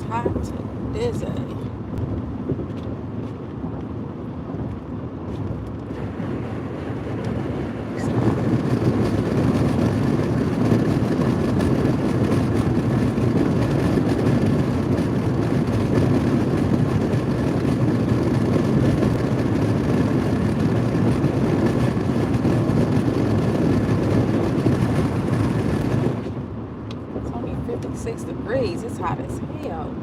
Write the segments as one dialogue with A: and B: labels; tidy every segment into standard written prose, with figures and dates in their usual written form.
A: hot today. It's only 56 degrees. It's hot as hell.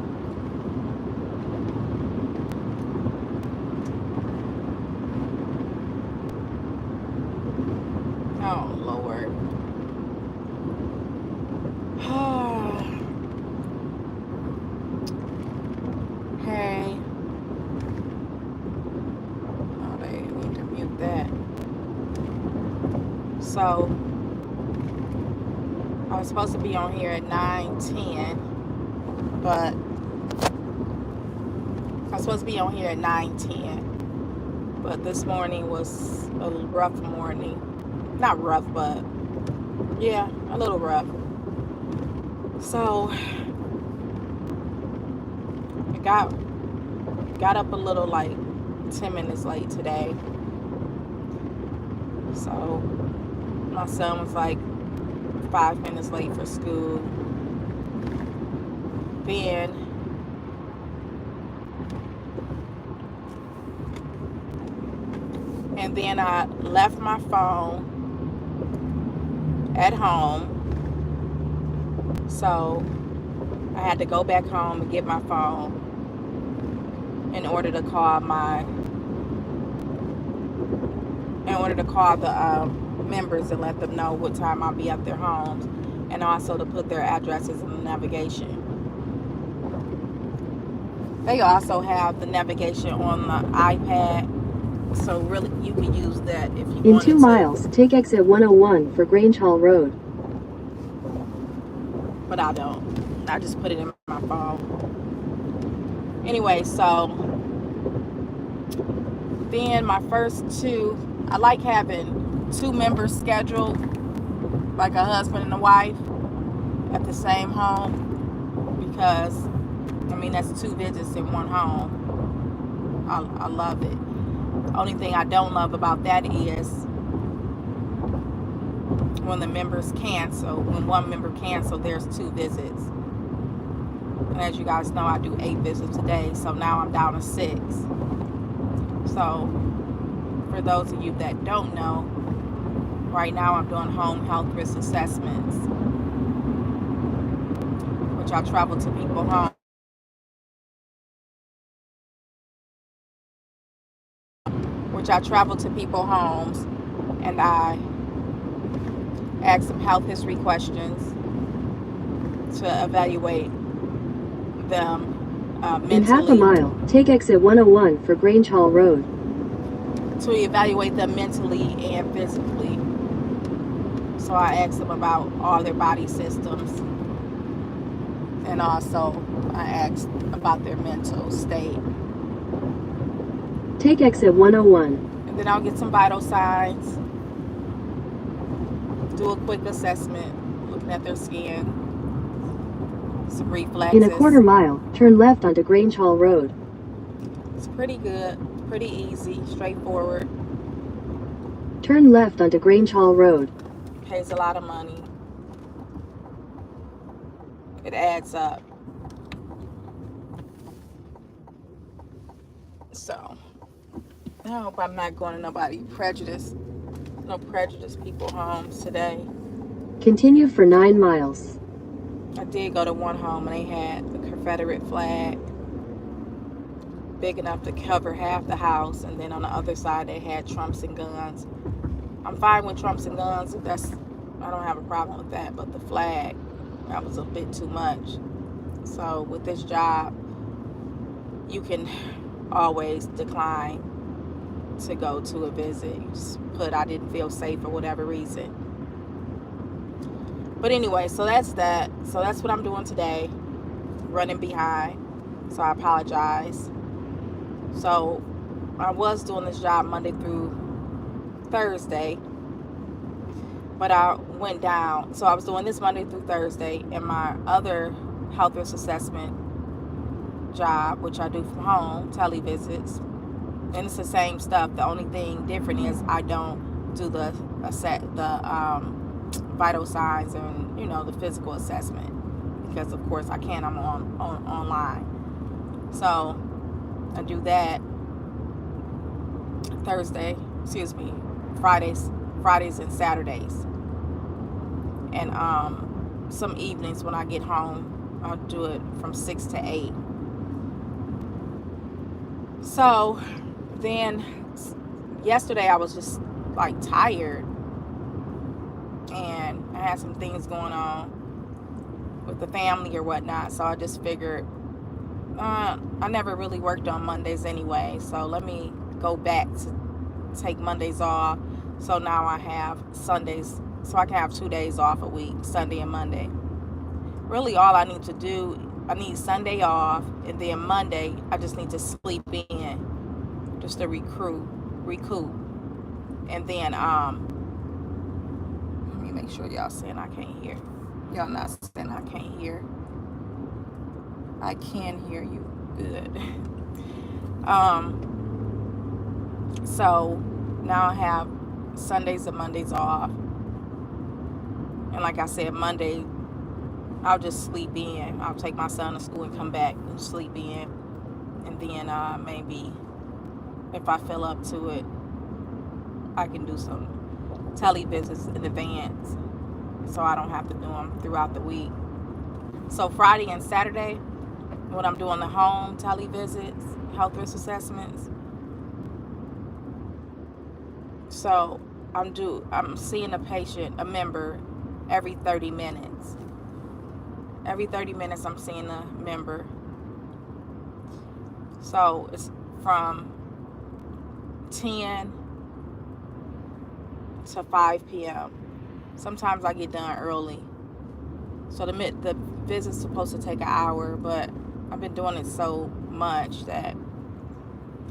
A: Oh, Lord. Hey. Oh, they need to mute that. So, I was supposed to be on here at 9:10, but I was supposed to be on here at 9:10. But this morning was a rough morning. Not rough, but yeah, a little rough. So I got up a little, like 10 minutes late today. So my son was like 5 minutes late for school. Then I left my phone at home. So I had to go back home and get my phone in order to call the members and let them know what time I'll be at their homes, and also to put their addresses in the navigation. They also have the navigation on the iPad, so really you can use that if you wanted to.
B: In 2 miles, take exit 101 for Grange Hall Road.
A: But I don't. I just put it in my phone. Anyway, so then my first two, I like having two members scheduled, like a husband and a wife, at the same home, because I mean that's 2 visits in one home. I love it. The only thing I don't love about that is when the members cancel. When one member cancels, there's 2 visits. And as you guys know, I do 8 visits a day, so now I'm down to 6. So for those of you that don't know, right now I'm doing home health risk assessments, which I travel to people's homes. And I ask them health history questions to evaluate them mentally.
B: In half a mile, take exit 101 for Grange Hall Road.
A: To evaluate them mentally and physically. So I ask them about all their body systems, and also I ask about their mental state.
B: Take exit 101.
A: And then I'll get some vital signs, do a quick assessment, looking at their skin, some reflexes.
B: In a quarter mile, turn left onto Grange Hall Road.
A: It's pretty good, pretty easy, straightforward.
B: Turn left onto Grange Hall Road.
A: Pays a lot of money. It adds up. So I hope I'm not going to no prejudice people homes today.
B: Continue for 9 miles.
A: I did go to one home and they had the Confederate flag big enough to cover half the house, and then on the other side they had Trumps and guns. I'm fine with Trumps and guns. I don't have a problem with that, but the flag, that was a bit too much. So with this job, you can always decline to go to a visit. You just put I didn't feel safe for whatever reason. But anyway, so that's that. So that's what I'm doing today. Running behind. So I apologize. So I was doing this job Monday through Thursday, but I went down. So I was doing this Monday through Thursday, and my other health risk assessment job, which I do from home, televisits, and it's the same stuff. The only thing different is I don't do the vital signs and the physical assessment, because of course I can't. I'm on online, so I do that Fridays and Saturdays, and some evenings when I get home I'll do it from 6 to 8. So then yesterday I was just like tired, and I had some things going on with the family or whatnot, so I just figured I never really worked on Mondays anyway, so let me go back to take Mondays off. So now I have Sundays, so I can have 2 days off a week, Sunday and Monday. Really all I need to do, I need Sunday off, and then Monday I just need to sleep in just to recoup. And then let me make sure y'all saying I can't hear. Y'all not saying I can't hear. I can hear you good. So now I have Sundays and Mondays off, and like I said, Monday I'll just sleep in. I'll take my son to school and come back and sleep in, and then maybe if I feel up to it, I can do some televisits in advance, so I don't have to do them throughout the week. So Friday and Saturday, when I'm doing the home televisits, health risk assessments, so I'm seeing a member every 30 minutes. Every 30 minutes I'm seeing a member. So it's from 10 to 5 p.m. Sometimes I get done early. So the visit's supposed to take an hour, but I've been doing it so much that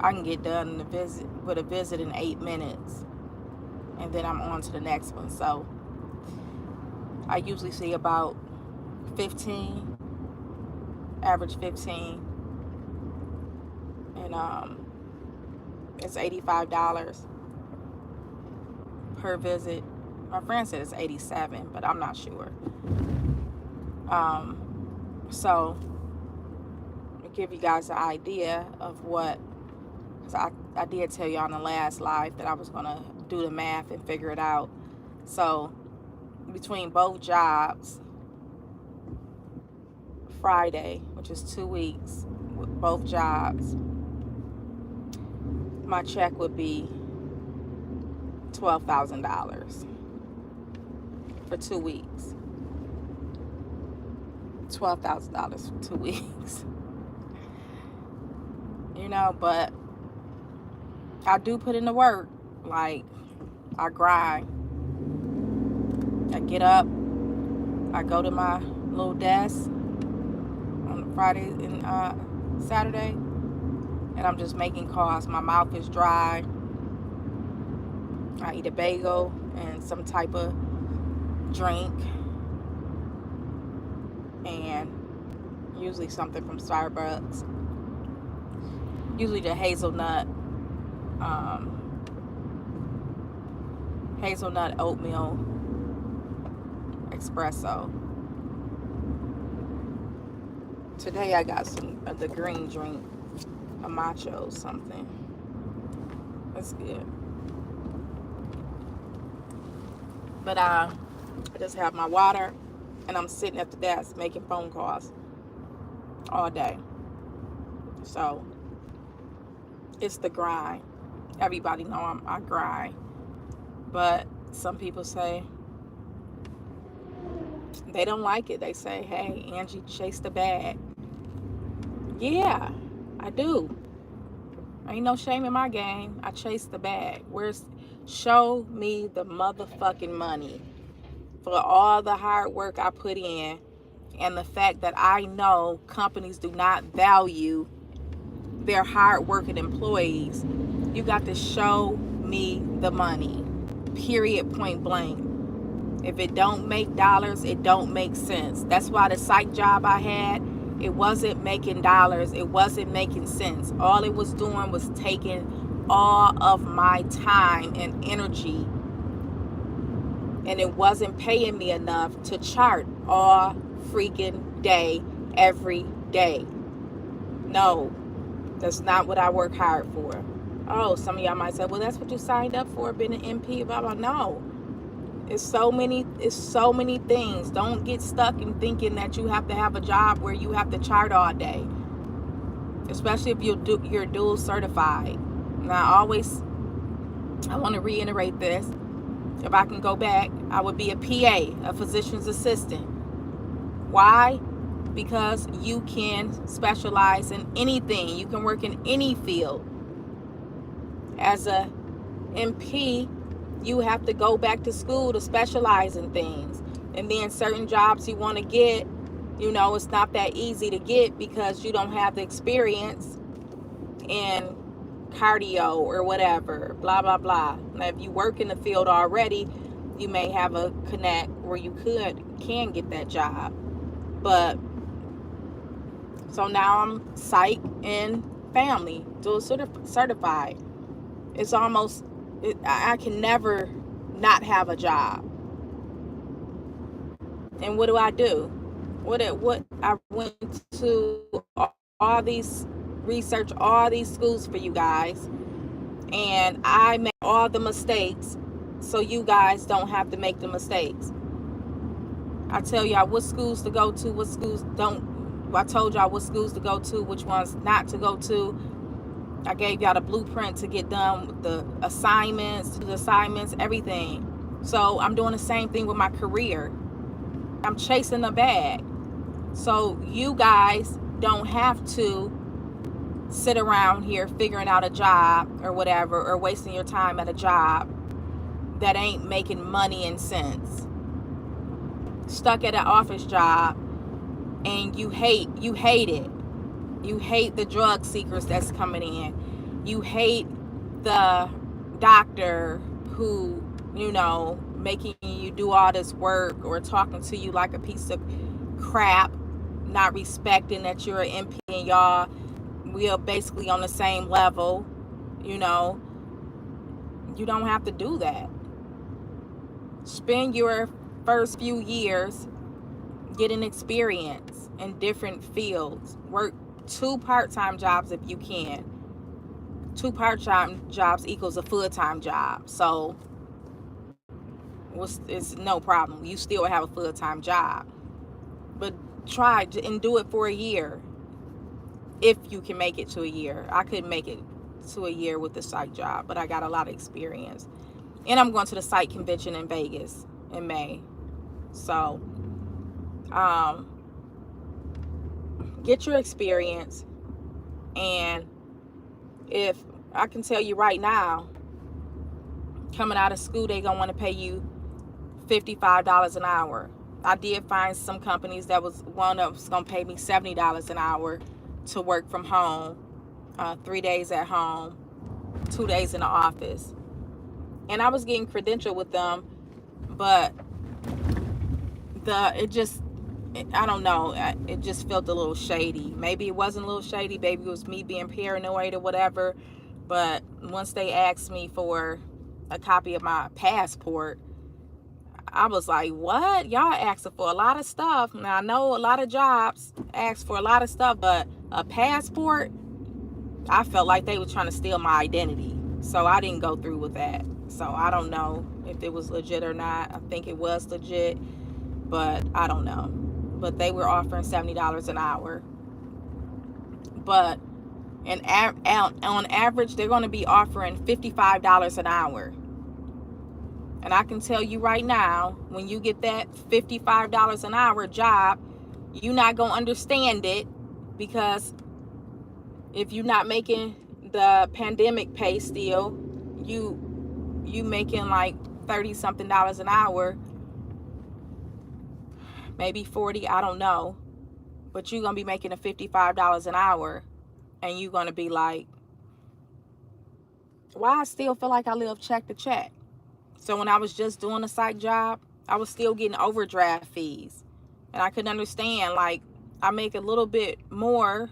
A: I can get done with a visit in 8 minutes, and then I'm on to the next one. So I usually see about 15, average 15, and it's $85 per visit. My friend said it's $87, but I'm not sure. So to give you guys an idea of what, because I did tell you on the last live that I was going to do the math and figure it out. So between both jobs, Friday, which is 2 weeks with both jobs, my check would be $12,000 for 2 weeks. $12,000 for 2 weeks. But I do put in the work. Like, I grind. I get up, I go to my little desk on Friday and Saturday, and I'm just making calls. My mouth is dry. I eat a bagel and some type of drink, and usually something from Starbucks. Usually the hazelnut oatmeal espresso. Today I got some of the green drink, a matcha something. That's good. But I just have my water, and I'm sitting at the desk making phone calls all day. So it's the grind. Everybody know I grind. But some people say they don't like it. They say, hey, Angie, chase the bag. Yeah, I do. Ain't no shame in my game. I chase the bag. Show me the motherfucking money for all the hard work I put in, and the fact that I know companies do not value their hard-working employees. You got to show me the money. Period, point blank. If it don't make dollars, it don't make sense. That's why the psych job I had, It wasn't making dollars. It wasn't making sense. All it was doing was taking all of my time and energy, and it wasn't paying me enough to chart all freaking day, every day. No, that's not what I work hard for. Oh, some of y'all might say, well, that's what you signed up for, being an MP, blah, blah. No. It's so many things. Don't get stuck in thinking that you have to have a job where you have to chart all day. Especially if you're dual certified. Now, I want to reiterate this. If I can go back, I would be a PA, a physician's assistant. Why? Because you can specialize in anything. You can work in any field. As a MP, you have to go back to school to specialize in things. And then certain jobs you want to get, it's not that easy to get because you don't have the experience in cardio or whatever, blah, blah, blah. Now, if you work in the field already, you may have a connect where you can get that job. But, so now I'm psych and family, dual certified. It's almost, I can never not have a job. And what do? What I went to all these research, all these schools for you guys, and I made all the mistakes so you guys don't have to make the mistakes. I tell y'all what schools to go to, what schools don't. I told y'all what schools to go to, which ones not to go to. I gave y'all the blueprint to get done with the assignments, everything. So I'm doing the same thing with my career. I'm chasing the bag. So you guys don't have to sit around here figuring out a job or whatever, or wasting your time at a job that ain't making money and cents. Stuck at an office job and you hate it. You hate the drug seekers that's coming in. You hate the doctor who, making you do all this work or talking to you like a piece of crap, not respecting that you're an MP and y'all, we are basically on the same level. You don't have to do that. Spend your first few years getting experience in different fields. Work 2 part-time jobs if you can. 2 part-time jobs equals a full-time job. So it's no problem. You still have a full-time job. But try and do it for a year. If you can make it to a year. I couldn't make it to a year with the psych job, but I got a lot of experience. And I'm going to the psych convention in Vegas in May. So, get your experience. And if I can tell you right now, coming out of school, they're going to want to pay you $55 an hour. I did find some companies that was going to pay me $70 an hour to work from home, 3 days at home, 2 days in the office. And I was getting credentialed with them, but I don't know, it just felt a little shady. Maybe it wasn't a little shady, maybe it was me being paranoid or whatever. But once they asked me for a copy of my passport, I was like, what? Y'all asking for a lot of stuff. Now, I know a lot of jobs ask for a lot of stuff, but a passport, I felt like they were trying to steal my identity. So I didn't go through with that. So I don't know if it was legit or not. I think it was legit, but I don't know. But they were offering $70 an hour. But on average, they're going to be offering $55 an hour. And I can tell you right now, when you get that $55 an hour job, you're not going to understand it, because if you're not making the pandemic pay still, you making like 30 something dollars an hour, maybe 40, I don't know. But you're going to be making a $55 an hour, and you're going to be like, why I still feel like I live check to check? So when I was just doing a psych job, I was still getting overdraft fees. And I couldn't understand, like, I make a little bit more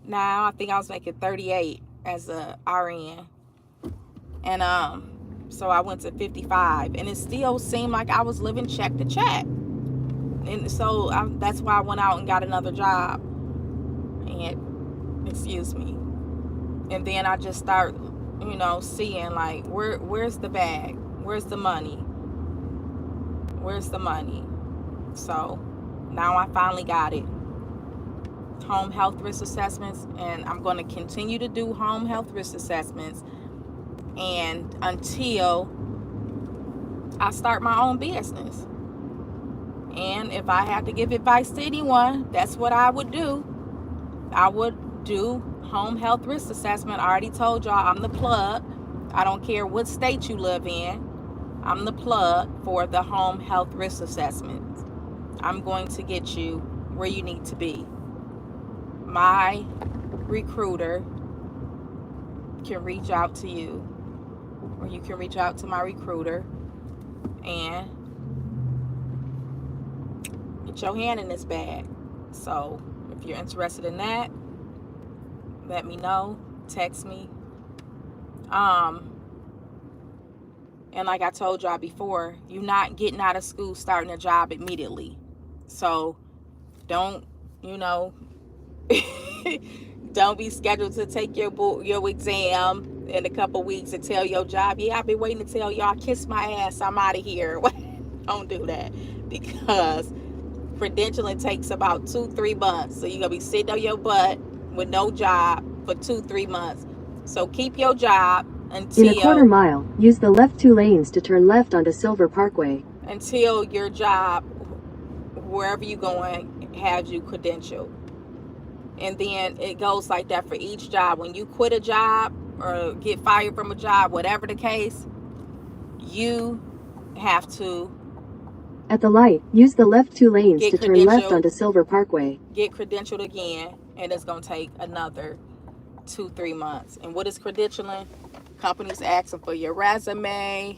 A: now. I think I was making 38 as a RN. And so I went to 55, and it still seemed like I was living check to check. And so that's why I went out and got another job. And excuse me. And then I just start, seeing like where's the bag? Where's the money? Where's the money? So now I finally got it. Home health risk assessments, and I'm going to continue to do home health risk assessments and until I start my own business. And if I had to give advice to anyone, that's what I would do. I would do home health risk assessment. I already told y'all I'm the plug. I don't care what state you live in. I'm the plug for the home health risk assessments. I'm going to get you where you need to be. My recruiter can reach out to you, or you can reach out to my recruiter and get your hand in this bag. So if you're interested in that, let me know. Text me. And like I told y'all before, you're not getting out of school starting a job immediately. So don't don't be scheduled to take your exam in a couple weeks and tell your job, yeah, I've been waiting to tell y'all, kiss my ass, I'm out of here. Don't do that, because credentialing takes about 2-3 months. So you're gonna be sitting on your butt with no job for 2-3 months. So keep your job until,
B: in a quarter mile, use the left 2 lanes to turn left onto Silver Parkway.
A: Until your job, wherever you're going, has you credentialed. And then it goes like that for each job. When you quit a job or get fired from a job, whatever the case, you have to,
B: at the light, use the left 2 lanes to turn left onto Silver Parkway.
A: Get credentialed again, and it's going to take another 2-3 months. And what is credentialing? Companies asking for your resume.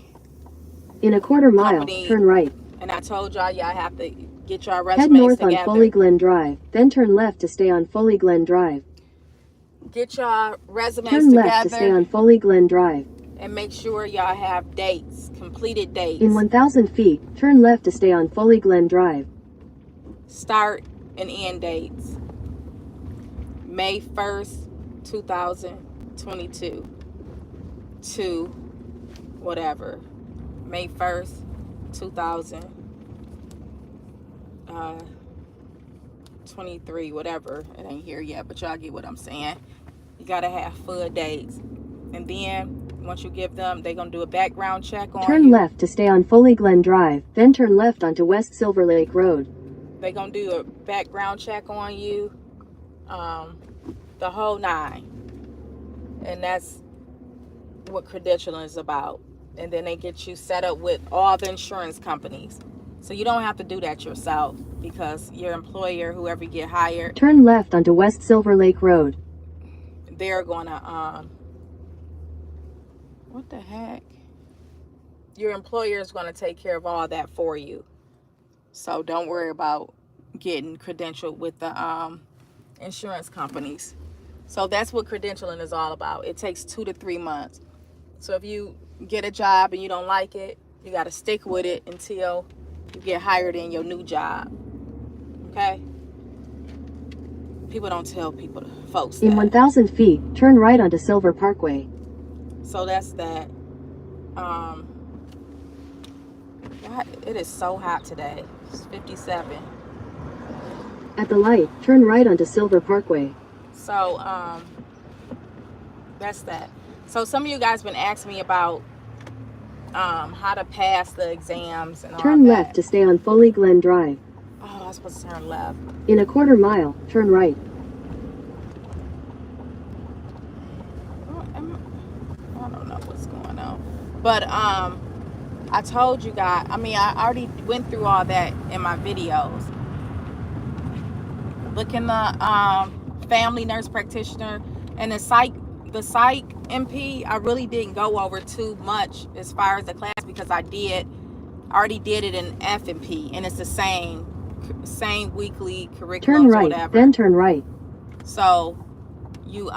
B: In a quarter mile, turn right.
A: And I told y'all have to get your resumes
B: head north
A: together.
B: On Foley Glen Drive, then turn left to stay on Foley Glen Drive.
A: Get your resumes
B: turn
A: together.
B: Left to stay on Foley Glen Drive.
A: And make sure y'all have dates, completed dates.
B: In 1,000 feet, turn left to stay on Foley Glen Drive.
A: Start and end dates. May 1st, 2022 to whatever. May 1st, 2023, whatever. It ain't here yet, but y'all get what I'm saying. You gotta have full dates. And then once you give them, they're gonna do a background check on you.
B: Turn left to stay on Foley Glen Drive, then turn left onto West Silver Lake Road.
A: They're gonna do a background check on you, the whole 9. And that's what credentialing is about. And then they get you set up with all the insurance companies. So you don't have to do that yourself, because your employer, whoever you get hired,
B: turn left onto West Silver Lake Road.
A: They're gonna what the heck? Your employer is gonna take care of all that for you. So don't worry about getting credentialed with the insurance companies. So that's what credentialing is all about. It takes 2 to 3 months. So if you get a job and you don't like it, you got to stick with it until you get hired in your new job. Okay? People don't tell folks that.
B: In 1,000 feet, turn right onto Silver Parkway.
A: So that's that. It is so hot today. It's 57.
B: At the light, turn right onto Silver Parkway.
A: So that's that. So some of you guys been asking me about how to pass the exams and all that.
B: Turn left to stay on Foley Glen Drive.
A: Oh, I was supposed to turn left.
B: In a quarter mile, turn right.
A: I don't know what's going on. But I told you guys, I already went through all that in my videos. Look in the family nurse practitioner and the psych MP. I really didn't go over too much as far as the class, because I already did it in F and P, and it's the same same weekly curriculums
B: Turn
A: or
B: right,
A: whatever.
B: then turn right.
A: So you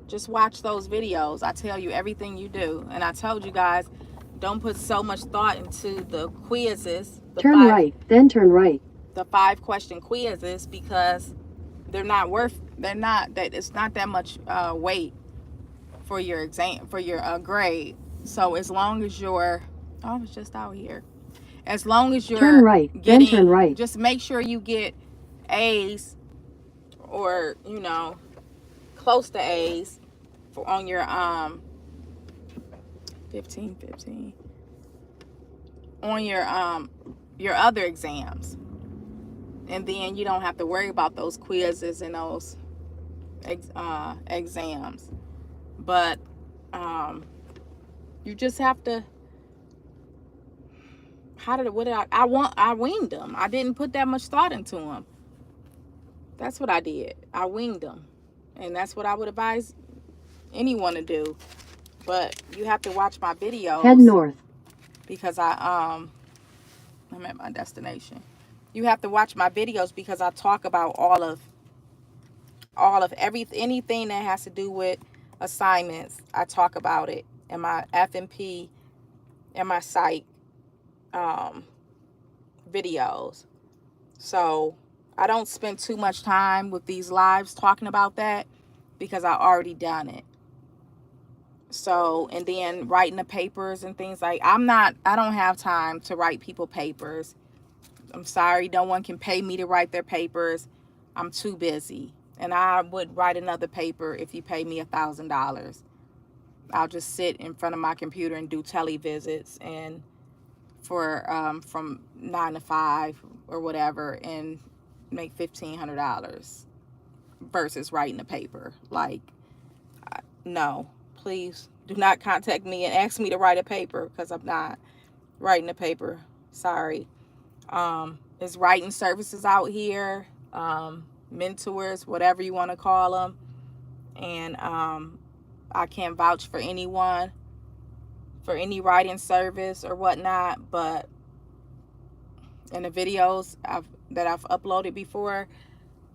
A: just watch those videos. I tell you everything you do. And I told you guys, don't put so much thought into the quizzes.
B: Turn right, then turn right.
A: The 5-question quizzes, because it's not that much weight for your exam, for your grade. So as long as you're, I was just out here. As long as you're
B: turn right, then turn right.
A: Just make sure you get A's, or close to A's on your 15 on your other exams, and then you don't have to worry about those quizzes and those exams. But you just have to, I winged them. I didn't put that much thought into them. That's what I did. I winged them, and that's what I would advise anyone to do. But you have to watch my videos.
B: Head north.
A: Because I'm at my destination. You have to watch my videos because I talk about all of anything that has to do with assignments. I talk about it in my FMP and my psych videos. So I don't spend too much time with these lives talking about that because I already done it. So, and then writing the papers and things like, I don't have time to write people papers. I'm sorry, no one can pay me to write their papers. I'm too busy. And I would write another paper if you pay me $1,000. I'll just sit in front of my computer and do televisits and for from 9 to 5 or whatever, and make $1,500 versus writing a paper. Like, no, please do not contact me and ask me to write a paper, because I'm not writing a paper. Sorry. There's writing services out here, mentors, whatever you want to call them. And I can't vouch for anyone, for any writing service or whatnot, but in the videos that I've uploaded before,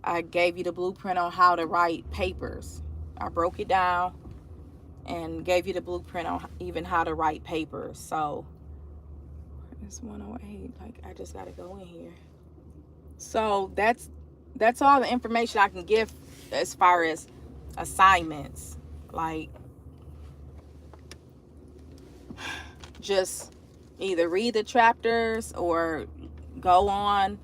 A: I gave you the blueprint on how to write papers. I broke it down and gave you the blueprint on even how to write papers. So it's 108. Like, I just gotta go in here. So that's all the information I can give as far as assignments. Like, just either read the chapters or go on.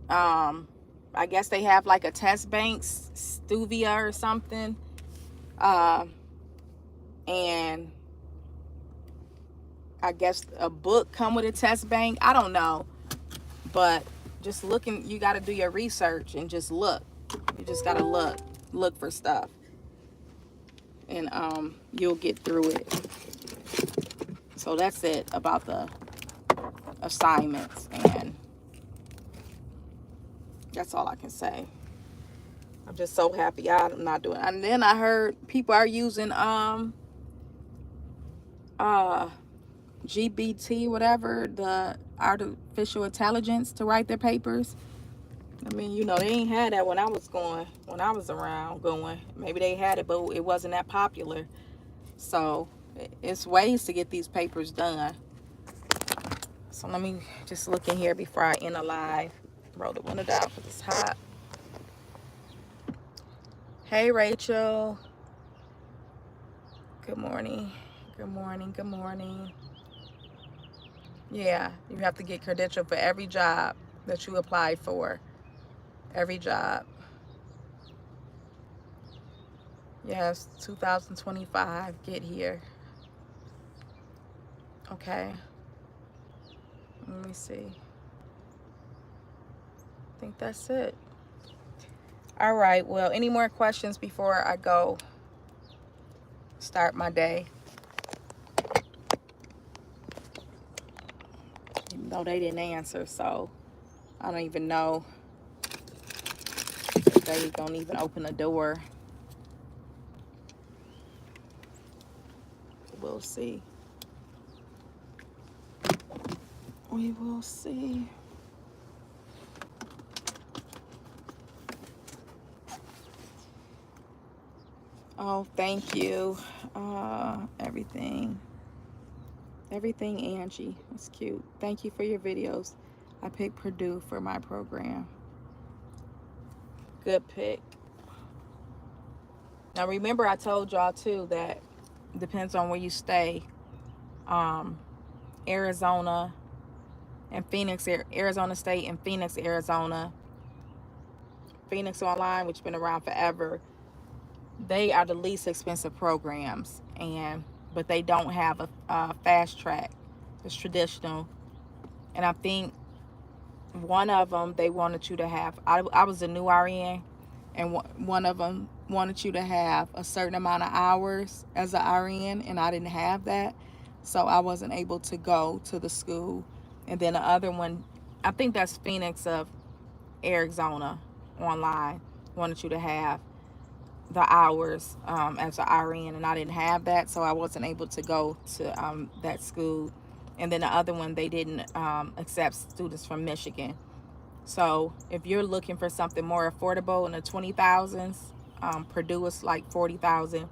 A: I guess they have like a test bank, Stuvia or something. And I guess a book come with a test bank. I don't know. But just looking, you got to do your research and just look. You just got to look for stuff. And you'll get through it. So that's it about the assignments, and that's all I can say. I'm just so happy I'm not doing it. And then I heard people are using GBT, whatever, the artificial intelligence, to write their papers. I mean, they ain't had that when I was around going. Maybe they had it, but it wasn't that popular. So it's ways to get these papers done. So let me just look in here before I end a live. Roll the window down because it's hot. Hey, Rachel. Good morning. Good morning. Good morning. Yeah, you have to get credentialed for every job that you apply for. Every job. Yes, 2025. Get here. Okay. Let me see. I think that's it. All right. Well, any more questions before I go start my day? Even though they didn't answer, so I don't even know if they don't even open the door. We'll see. We will see. Oh, thank you. Everything. Everything, Angie. That's cute. Thank you for your videos. I picked Purdue for my program. Good pick. Now remember, I told y'all too that depends on where you stay. Um, Arizona and Phoenix, Arizona State and Phoenix, Arizona. Phoenix Online, which has been around forever, they are the least expensive programs, and but they don't have a fast track. It's traditional, and I think one of them they wanted you to have. I was a new RN, and one of them wanted you to have a certain amount of hours as a RN, and I didn't have that, so I wasn't able to go to the school. And then the other one, I think that's Phoenix of Arizona Online, wanted you to have the hours as an RN, and I didn't have that, so I wasn't able to go to that school. And then the other one, they didn't accept students from Michigan. So if you're looking for something more affordable in the 20,000s, Purdue is like 40,000. If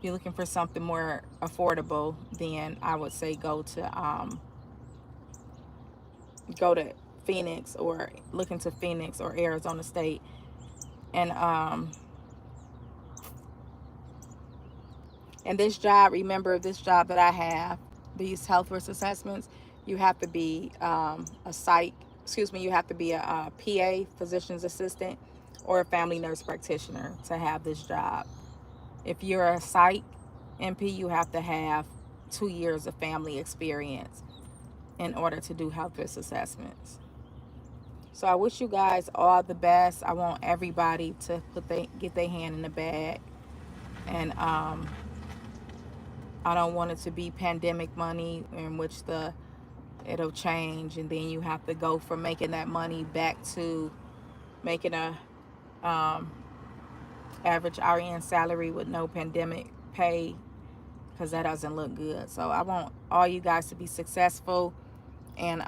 A: you're looking for something more affordable, then I would say go to Phoenix, or look into Phoenix or Arizona State. And this job, remember, this job that I have, these health risk assessments, you have to be a psych, excuse me, you have to be a PA, physician's assistant, or a family nurse practitioner to have this job. If you're a psych MP, you have to have 2 years of family experience in order to do health risk assessments. So I wish you guys all the best. I want everybody to get their hand in the bag, and I don't want it to be pandemic money in which it'll change, and then you have to go from making that money back to making a um, average RN salary with no pandemic pay, because that doesn't look good. So I want all you guys to be successful, and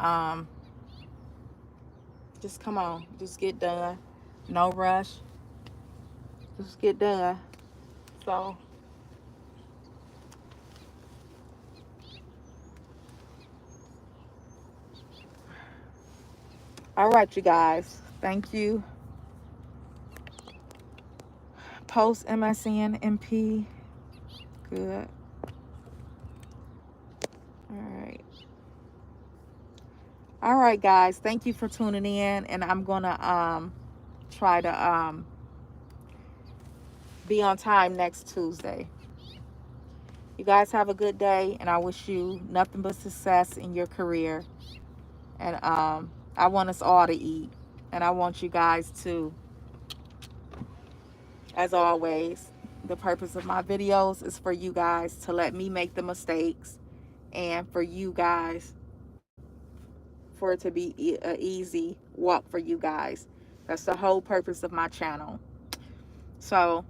A: just come on, just get done. No rush. Just get done. So all right, you guys. Thank you. Post MSN MP. Good. All right. All right, guys. Thank you for tuning in, and I'm gonna try to be on time next Tuesday. You guys have a good day, and I wish you nothing but success in your career. And I want us all to eat, and I want you guys to, as always, the purpose of my videos is for you guys to let me make the mistakes, and for you guys, for it to be an easy walk for you guys. That's the whole purpose of my channel. So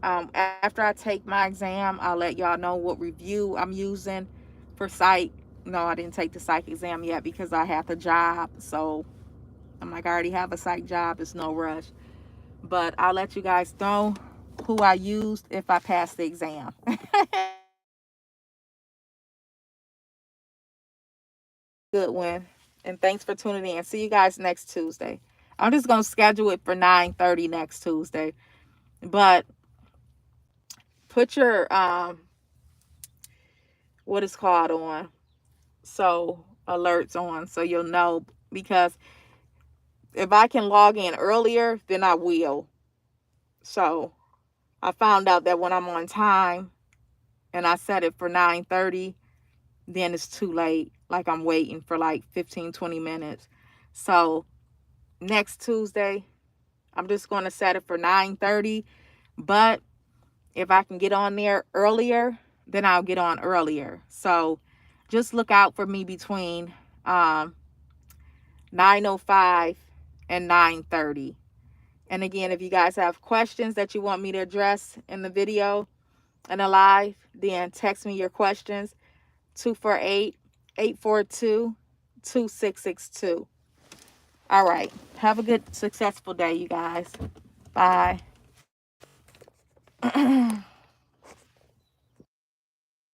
A: after I take my exam, I'll let y'all know what review I'm using for psych. No, I didn't take the psych exam yet because I had the job. So I'm like, I already have a psych job. It's no rush. But I'll let you guys know who I used if I pass the exam. Good one. And thanks for tuning in. See you guys next Tuesday. I'm just going to schedule it for 9:30 next Tuesday. But put your what is called on, so alerts on, so you'll know, because if I can log in earlier, then I will. So I found out that when I'm on time and I set it for 9:30, then it's too late. Like I'm waiting for like 15-20 minutes. So next Tuesday, I'm just going to set it for 9:30. But if I can get on there earlier, then I'll get on earlier. So just look out for me between 9:05 and 9:30. And again, if you guys have questions that you want me to address in the video and a live, then text me your questions, 248-842-27 2662. All right. Have a good, successful day, you guys. Bye.